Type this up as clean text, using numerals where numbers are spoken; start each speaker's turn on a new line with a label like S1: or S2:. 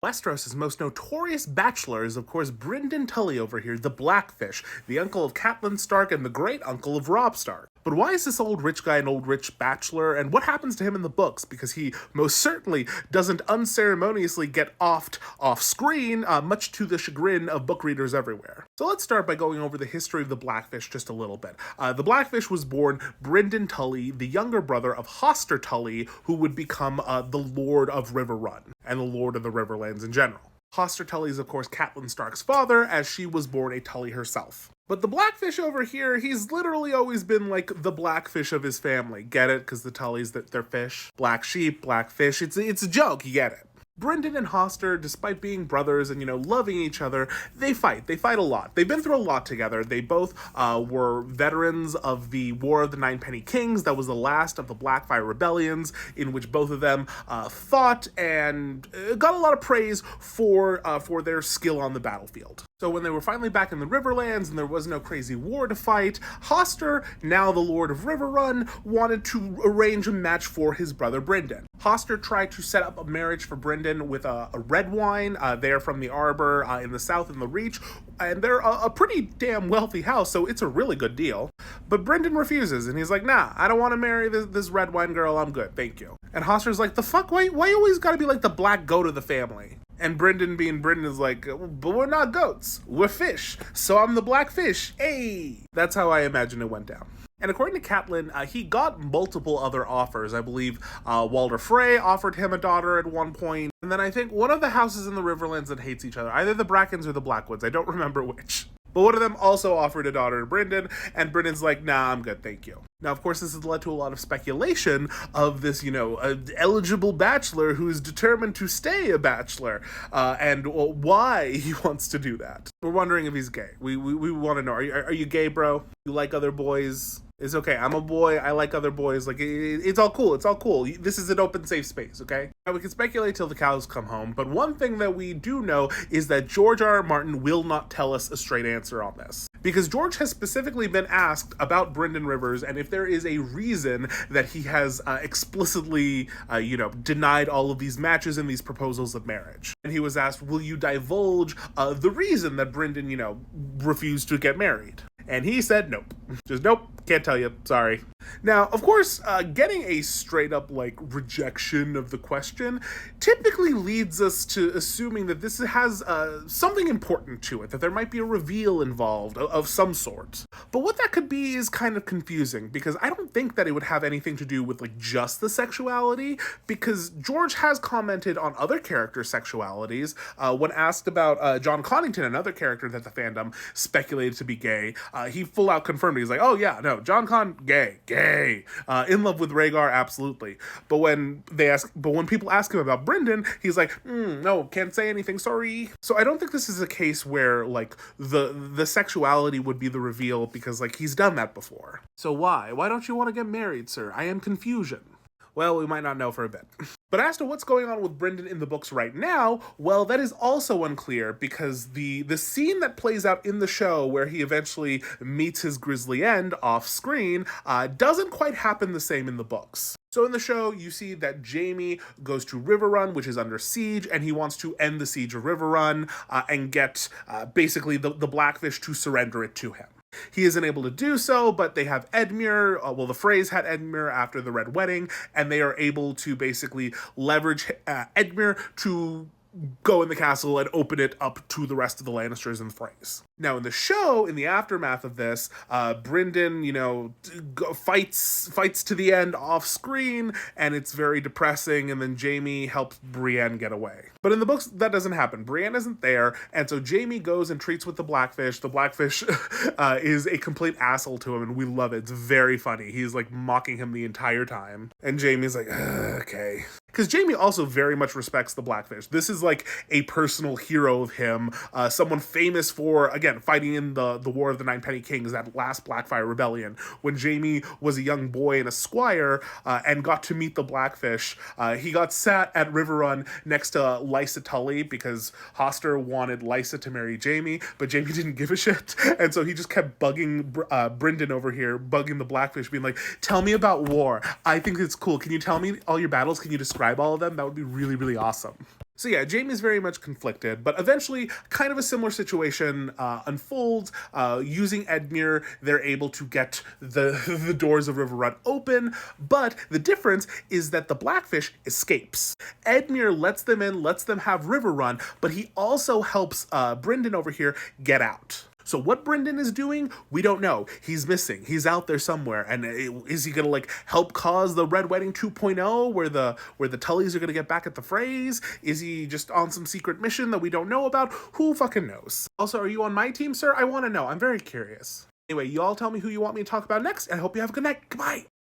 S1: Westeros' most notorious bachelor is, of course, Brynden Tully over here, the Blackfish, the uncle of Catelyn Stark and the great-uncle of Robb Stark. But why is this old rich guy an old rich bachelor, and what happens to him in the books? Because he most certainly doesn't unceremoniously get offed off-screen, much to the chagrin of book readers everywhere. So let's start by going over the history of the Blackfish just a little bit. The Blackfish was born Brynden Tully, the younger brother of Hoster Tully, who would become the Lord of Riverrun, and the Lord of the Riverlands in general. Hoster Tully is, of course, Catelyn Stark's father, as she was born a Tully herself. But the Blackfish over here, he's literally always been like the Blackfish of his family. Get it? Because the Tullys, they're fish. Black sheep, black fish. It's a joke, you get it. Brynden and Hoster, despite being brothers and, loving each other, they fight. They fight a lot. They've been through a lot together. They both were veterans of the War of the Ninepenny Kings. That was the last of the Blackfire rebellions, in which both of them fought and got a lot of praise for their skill on the battlefield. So when they were finally back in the Riverlands and there was no crazy war to fight, Hoster, now the Lord of Riverrun, wanted to arrange a match for his brother Brynden. Hoster tried to set up a marriage for Brynden with a red wine. They're from the Arbor in the south in the Reach, and they're a pretty damn wealthy house, so it's a really good deal. But Brynden refuses, and he's like, nah, I don't want to marry this red wine girl, I'm good, thank you. And Hoster's like, the fuck, why you always gotta be like the black goat of the family? And Brynden being Brynden is like, but we're not goats, we're fish, so I'm the black fish, hey! That's how I imagine it went down. And according to Catelyn, he got multiple other offers. I believe Walder Frey offered him a daughter at one point. And then I think one of the houses in the Riverlands that hates each other, either the Brackens or the Blackwoods, I don't remember which. But one of them also offered a daughter to Brynden, and Brendan's like, nah, I'm good, thank you. Now, of course, this has led to a lot of speculation of this, eligible bachelor who is determined to stay a bachelor, and why he wants to do that. We're wondering if he's gay. We want to know, are you gay, bro? You like other boys? It's okay. I'm a boy. I like other boys. Like, it's all cool. It's all cool. This is an open, safe space, okay? Now, we can speculate till the cows come home, but one thing that we do know is that George R. R. Martin will not tell us a straight answer on this. Because George has specifically been asked about Brynden Rivers and if there is a reason that he has explicitly, denied all of these matches and these proposals of marriage. And he was asked, will you divulge the reason that Brynden, refused to get married? And he said nope. Just nope, can't tell you, sorry. Now, of course, getting a straight-up, rejection of the question typically leads us to assuming that this has something important to it, that there might be a reveal involved of some sort. But what that could be is kind of confusing, because I don't think that it would have anything to do with, just the sexuality, because George has commented on other characters' sexualities. When asked about John Connington, another character that the fandom speculated to be gay, he full out confirmed it. He's like, oh yeah, no, John Con, gay. In love with Rhaegar, absolutely. But when people ask him about Brynden, he's like, no, can't say anything, sorry. So I don't think this is a case where, the sexuality would be the reveal, because, he's done that before. So why? Why don't you want to get married, sir? I am confusion. Well, we might not know for a bit. But as to what's going on with Brynden in the books right now, well, that is also unclear, because the scene that plays out in the show where he eventually meets his grisly end off screen doesn't quite happen the same in the books. So in the show, you see that Jaime goes to Riverrun, which is under siege, and he wants to end the siege of Riverrun and get basically the Blackfish to surrender it to him. He isn't able to do so, but they have Edmure, the Freys had Edmure after the Red Wedding, and they are able to basically leverage Edmure to go in the castle and open it up to the rest of the Lannisters and Freys. Now, in the show, in the aftermath of this, Brynden, fights to the end off screen, and it's very depressing, and then Jaime helps Brienne get away. But in the books, that doesn't happen. Brienne isn't there, and so Jaime goes and treats with the Blackfish. The Blackfish is a complete asshole to him, and we love it. It's very funny. He's, mocking him the entire time. And Jaime's like, okay. Because Jaime also very much respects the Blackfish. This is a personal hero of him, someone famous for, again, fighting in the War of the Ninepenny Kings, that last Blackfire rebellion, when Jaime was a young boy and a squire and got to meet the Blackfish. He got sat at Riverrun next to Lysa Tully, because Hoster wanted Lysa to marry Jaime, but Jaime didn't give a shit, and so he just kept bugging Brynden over here, bugging the Blackfish, being like, tell me about war, I think it's cool, can you tell me all your battles, can you describe all of them? That would be really, really awesome. So yeah, Jaime's very much conflicted, but eventually kind of a similar situation unfolds. Using Edmure, they're able to get the doors of River Run open, but the difference is that the Blackfish escapes. Edmure lets them in, lets them have River Run, but he also helps Brynden over here get out. So what Brynden is doing, we don't know. He's missing. He's out there somewhere. And is he gonna like help cause the Red Wedding 2.0 where the Tullys are gonna get back at the Freys? Is he just on some secret mission that we don't know about? Who fucking knows? Also, are you on my team, sir? I want to know. I'm very curious. Anyway, you all tell me who you want me to talk about next, and I hope you have a good night. Goodbye.